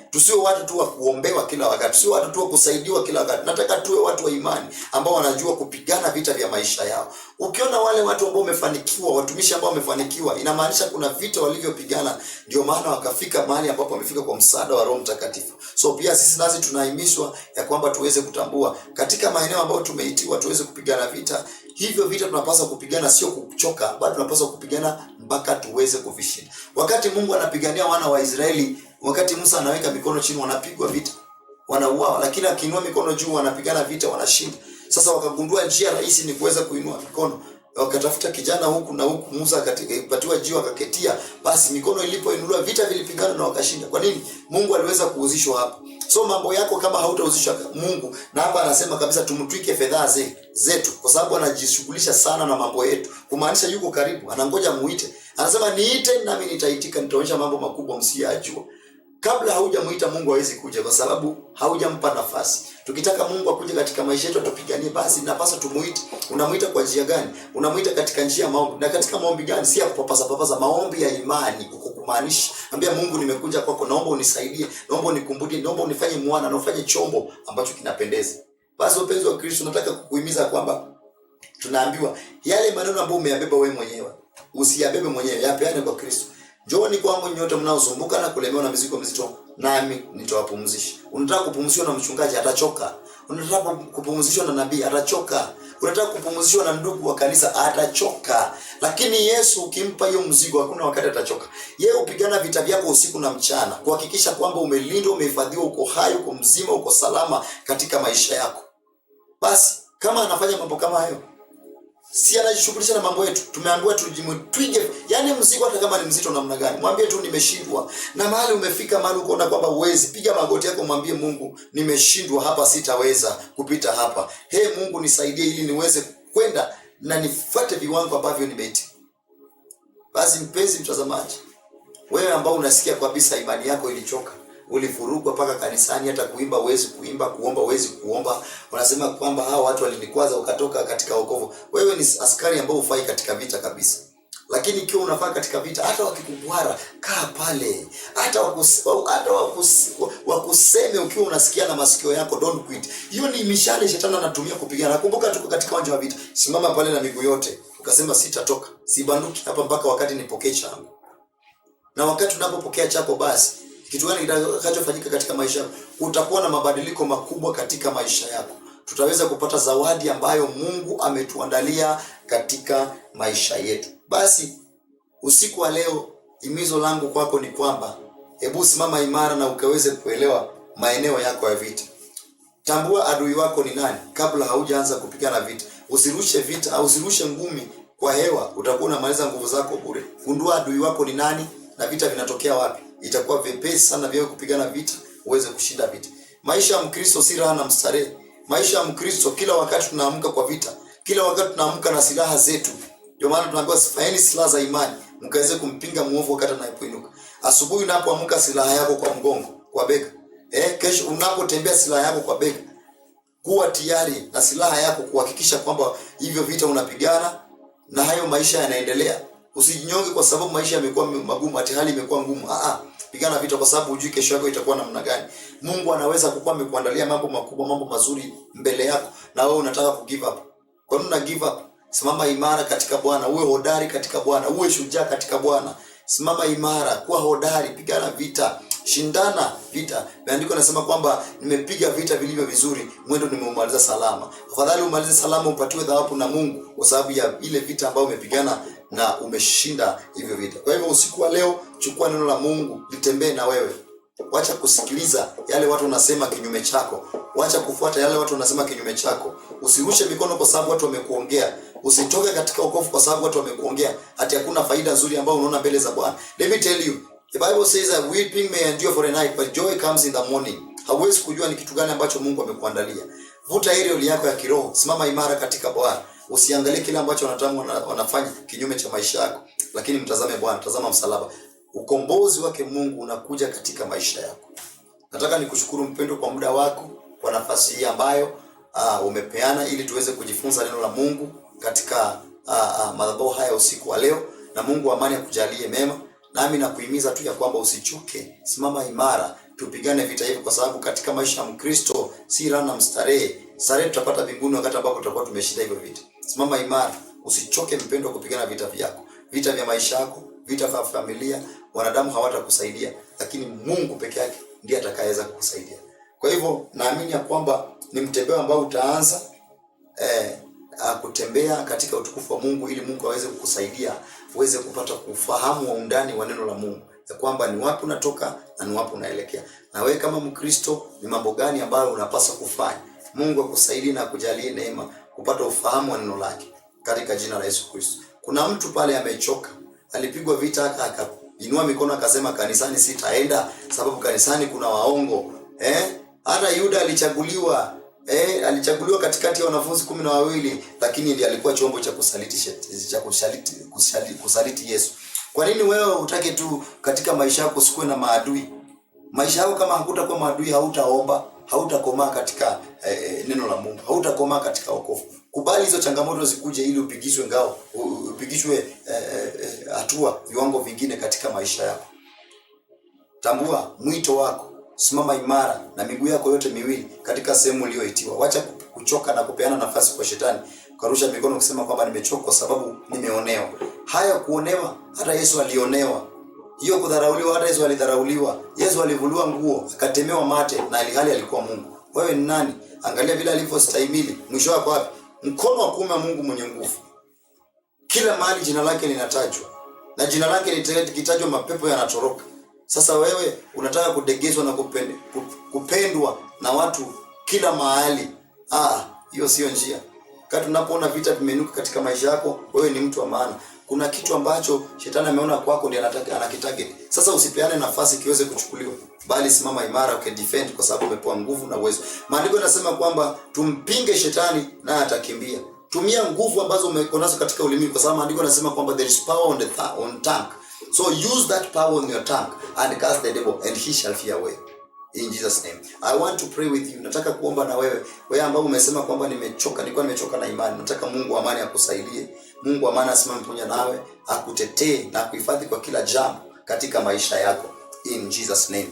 Tusiwe watu tu wa kuombewa kila wakati, tusiwe watu tu wa kusaidiwa kila wakati. Nataka tuwe watu wa imani ambao wanajua kupigana vita vya maisha yao. Ukiona wale watu ambao wamefanikiwa, watumishi ambao wamefanikiwa, inamaanisha kuna vita walivyopigana, ndio maana wakafika mahali ambapo wamefika kwa msaada wa Roho Mtakatifu. So pia sisi nazi tunahimizwa ya kwamba tuweze kutambua katika maeneo ambayo tumeitiwa tuweze kupigana vita. Hivyo vita tunapaswa kupigana, sio kuchoka, bali tunapaswa kupigana mpaka tuweze kuvishinda. Wakati Mungu anapigania wana wa Israeli, wakati Musa anaweka mikono chini, wanapigwa vita, wanauawa, lakini akiinua mikono juu wanapigana vita, wanashinda. Sasa wakagundua njia rahisi ni kuweza kuinua mikono. Wakatafuta kijana huku na huku, Musa akapatiwa jiwe akaketia, basi mikono ilipoinuliwa vita vilipigana na wakashinda. Kwa nini? Mungu aliweza kuhusishwa hapa. So mambo yako kama hautahusishwa Mungu, na hapa anasema kabisa tumtwike fedhaa zetu, kwa sababu anajishughulisha sana na mambo yetu, kumaanisha yuko karibu, anangoja muite. Anasema niite nami nitaitika, nitaonyesha mambo makubwa msiyajua. Kabla haujamuita Mungu hawezi kuja, kwa sababu haujampa nafasi. Tukitaka Mungu akuje katika maisha yetu atupiganie, basi napaswa tumuite. Unamuita kwa njia gani? Unamuita katika njia ya maombi. Na katika maombi gani? Si ya kupapasa, maombi ya imani, kukumaanisha. Ambia Mungu, nimekuja kwako, naomba unisaidie, naomba unikumbuke, naomba unifanye mwana na ufanye chombo ambacho kinapendeza. Basi wapenzi wa Kristo, nataka kukuhimiza kwamba tunaambiwa yale maneno ambayo umeyabeba wewe mwenyewe, usiyabebe mwenyewe, yapeane kwa Kristo. Njooni kwangu nyote mnaosumbuka na kulemewa na mizigo mizito, nami nitawapumzisha. Unataka kupumzishwa na mchungaji, atachoka. Unataka kupumzishwa na nabii, atachoka. Unataka kupumzishwa na ndugu wa kanisa, atachoka. Lakini Yesu ukimpa hiyo mzigo, hakuna wakati atachoka. Yeye upigana vita vyako usiku na mchana, kuhakikisha kwamba umelindwa, umehifadhiwa, uko hai, uko mzima, uko salama katika maisha yako. Basi kama anafanya mambo kama hayo, si anajishughulisha na mambo yetu. Tumeambiwa tujimtwige, yani mzigo hata kama ni mzito namna gani, mwambie tu nimeshindwa. Na mahali umefika, mahali ukoona kwamba uwezi, piga magoti yako, mwambie Mungu, nimeshindwa hapa, sitaweza kupita hapa. Mungu nisaidie ili niweze kwenda na nifuate viwango ambavyo nimeiti. Basi mpenzi mtazamaji, wewe ambao unasikia kabisa imani yako ilichoka, ulifurugwa paka kanisani, hata kuimba uwezi kuimba, kuomba uwezi kuomba, unasema kwamba hao watu walinikwaza ukatoka katika wokovu. Wewe ni askari ambao hufai katika vita kabisa. Lakini ikiwa unafaa katika vita, hata wakikubwara, kaa pale. Hata wakuseme ukiwa unasikia na masikio yako, don't quit. Hiyo ni mishale shetani anatumia kupigana. Nakumbuka tuko katika uwanja wa vita, simama pale na miguu yote, ukasema sitatoka, sibanduki hapa mpaka wakati nipokee changu. Na wakati unapopokea chako, basi kitu gani kitakachofanyika katika maisha yako? Utakuwa na mabadiliko makubwa katika maisha yako. Tutaweza kupata zawadi ambayo Mungu ametuandalia katika maisha yetu. Basi usiku wa leo, himizo langu kwako ni kwamba hebu simama imara na ukaweze kuelewa maeneo yako ya vita. Tambua adui wako ni nani kabla haujaanza kupigana vita. Usirushe vita au usirushe ngumi kwa hewa, utakuwa unamaliza nguvu zako bure. Gundua adui wako ni nani na vita vinatokea wapi. Itakuwa vipesi sana vyewe kupigana vita, uweze kushinda vita. Maisha ya Mkristo si raha na mstarehe. Maisha ya Mkristo kila wakati tunaamka kwa vita. Kila wakati tunaamka na silaha zetu. Ndio maana tunaambiwa sifaeni silaha za imani, mkaweze kumpinga muovu wakati anapoinuka. Asubuhi unapoamka, silaha yako kwa mgongo, kwa bega. Kesho unapotembea, silaha yako kwa bega. Kuwa tayari na silaha yako kuhakikisha kwamba hivyo vita unapigana na hayo maisha yanaendelea. Usijinyonge kwa sababu maisha yamekuwa magumu, hata hali imekuwa ngumu. Pigana vita kwa sababu hujui kesho yako itakuwa namna gani. Mungu anaweza kukuwa amekuandalia mambo makubwa, mambo mazuri mbele yako, na wewe unataka ku give up. Kwa nini una give up? Simama imara katika Bwana, uwe hodari katika Bwana, uwe shujaa katika Bwana. Simama imara, kuwa hodari, pigana vita, shindana vita. Maandiko yanasema kwamba nimepiga vita vilivyo vizuri, mwendo nimeumaliza salama. Afadhali umalize salama upatiwe thawabu na Mungu kwa sababu ya ile vita ambayo umepigana na umeshinda hivyo vita. Kwa hivyo usiku wa leo, chukua neno la Mungu litembee na wewe. Wacha kusikiliza yale watu wanasema kinyume chako. Wacha kufuata yale watu wanasema kinyume chako. Usirushe mikono kwa sababu watu wamekuongea. Usitoke katika wokovu kwa sababu watu wamekuongea. Hata hakuna faida nzuri ambayo unaona mbele za Bwana. Let me tell you, the Bible says that weeping may endure for a night, but joy comes in the morning. Hauwezi kujua ni kitu gani ambacho Mungu amekuandalia. Vuta ile yako ya kiroho, simama imara katika Bwana. Usiangalie kile ambacho wanafanya kinyume cha maisha yako, lakini mtazame Bwana, tazama msalaba. ukombozi wake Mungu unakuja katika maisha yako. Nataka nikushukuru mpendo kwa muda wako, kwa nafasi hii ambayo umepeana ili tuweze kujifunza neno la Mungu katika madhabahu haya usiku wa leo, na Mungu wa amani akujalie mema. Nami nakuhimiza tu ya kwamba usichoke, simama imara, tupigane vita hivi, kwa sababu katika maisha ya Mkristo si raha na mstarehe. Starehe tutapata mbinguni wakati ambapo tutakuwa tumeshinda hivyo vita. Simama imara, usichoke mpendo kupigana vita vyako, vita vya maisha yako, vita vya familia. Wanadamu hawatakusaidia, lakini Mungu peke yake ndiye atakayeweza kukusaidia. Kwa hivyo naamini ya kwamba ni mtembeo ambao utaanza kutembea katika utukufu wa Mungu, ili Mungu aweze kukusaidia uweze kupata kufahamu wa undani wa neno la Mungu, ya kwamba ni wapi unatoka na ni wapi unaelekea. Na wewe kama Mkristo ni mambo gani ambayo unapaswa kufanya. Mungu akusaidie na akujalie neema kupata ufahamu wa neno lake katika jina la Yesu Kristo. Kuna mtu pale amechoka, alipigwa vita akainua mikono akasema kanisani sitaenda sababu kanisani kuna waongo. Hata Yuda alichaguliwa katikati ya wanafunzi 12, lakini ndiye alikuwa chombo cha kusaliti Yesu. Kwa nini wewe utake tu katika maisha yako usikuwe na maadui? Maisha yako kama hakutakuwa maadui, hautaomba, hautakomaa katika neno la Mungu, hautakomaa katika wokovu. Kubali hizo changamoto zikuje ili upigishwe hatua viwango vingine katika maisha yako. Tambua mwito wako. Simama imara na miguu yako yote miwili katika sehemu uliyoitiwa. Wacha kuchoka na kupeana nafasi kwa shetani. Ukarusha mikono kusema kwamba nimechoka kwa sababu nimeonewa. Haya kuonewa, hata Yesu alionewa. Hiyo kudharauliwa, hata Yesu alidharauliwa. Yesu alivuliwa nguo, akatemewa mate, na hali alikuwa Mungu. Wewe ni nani? Angalia vile alivyostahimili. Mwisho wako wapi? Mkono wa kuume wa Mungu mwenye nguvu. Kila mahali jina lake linatajwa. Na jina lake likitajwa mapepo yanatoroka. Sasa wewe unataka kudegezwa na kupendwa na watu kila mahali. Hiyo sio njia. Wakati unapoona vita vimenuka katika maisha yako, wewe ni mtu wa maana. Kuna kitu ambacho shetani ameona kwako ndiye anakitarget. Sasa usipeane nafasi kiweze kuchukuliwa, bali simama imara ukidefend, kwa sababu umepewa nguvu na uwezo. Maandiko yanasema kwamba tumpinge shetani na atakimbia. Tumia nguvu ambazo umekonazo katika ulimi, kwa sababu maandiko yanasema kwamba there is power on tongue. So use that power on your tongue and cast the devil and he shall flee away. In Jesus name. I want to pray with you. Nataka kuomba na wewe ambao umesema kwamba nilikuwa nimechoka na imani. Nataka Mungu wa amani akusaidie. Mungu wa amani asimame pamoja nawe, akutetee na kuhifadhi kwa kila jambo katika maisha yako. In Jesus name.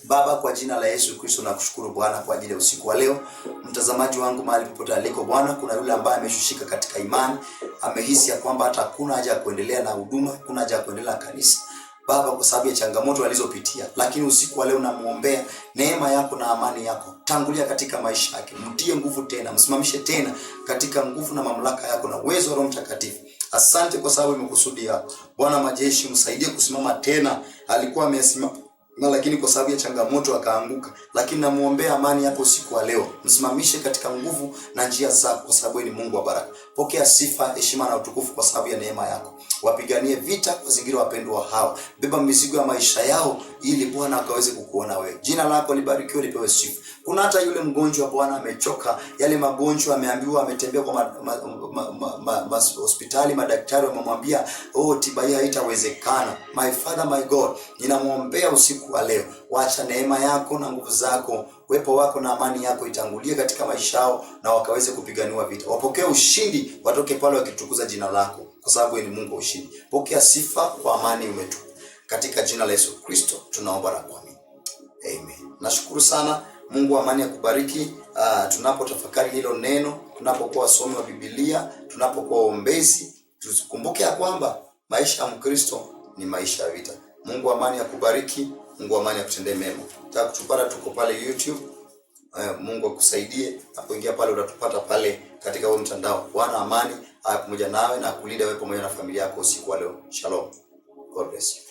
Baba, kwa jina la Yesu Kristo nakushukuru Bwana kwa ajili ya usiku wa leo. Mtazamaji wangu mahali popote aliko Bwana, kuna yule ambaye ameshushika katika imani, amehisi ya kwamba hata hakuna haja ya kuendelea na huduma, hakuna haja ya kuendelea na kanisa. Baba, kwa sababu ya changamoto alizopitia, lakini usiku wa leo namuombea neema yako na amani yako. Tangulia katika maisha yake, mtie nguvu tena, msimamishe tena katika nguvu na mamlaka yako na uwezo wa Roho Mtakatifu. Asante kwa sababu umekusudia. Bwana majeshi, msaidie kusimama tena. Alikuwa amesimama lakini kwa sababu ya changamoto akaanguka, lakini namuombea amani yako usiku wa leo. Msimamishe katika nguvu na njia zako, kwa sababu ni Mungu wa baraka. Pokea sifa, heshima na utukufu kwa sababu ya neema yako. Wapiganie vita, wazingira wapendwa hawa. Beba mizigo ya maisha yao ili Bwana akaweze kukuona wewe. Jina lako libarikiwe, lipewe sifa. Kuna hata yule mgonjwa Bwana amechoka, yale magonjwa ameambiwa, ametembea kwa hospitali, madaktari wamemwambia tiba hii haitawezekana. My Father, my God, ninamuombea usiku wa leo. Wacha neema yako na nguvu zako, uwepo wako na amani yako itangulie katika maisha yao, na wakaweze kupiganiwa vita. Wapokee ushindi, watoke pale wakitukuza jina lako, kwa sababu ni Mungu wa ushindi. Pokea sifa kwa amani umetupa. Katika jina la Yesu Kristo tunaomba na kuamini. Amen. Nashukuru sana. Mungu wa amani akubariki. Tunapotafakari hilo neno, tunapokuwa wasomi wa Biblia, tunapokuwa waombezi, tukumbuke ya kwamba maisha ya Mkristo ni maisha ya vita. Mungu wa amani akubariki. Mungu wa amani akutendee mema. Nataka kutupata, tuko pale YouTube. Mungu akusaidie. Unapoingia pale utatupata pale katika huo mtandao. Bwana amani awe pamoja nawe na kulinda wewe pamoja na familia yako usiku wa leo. Shalom. God bless you.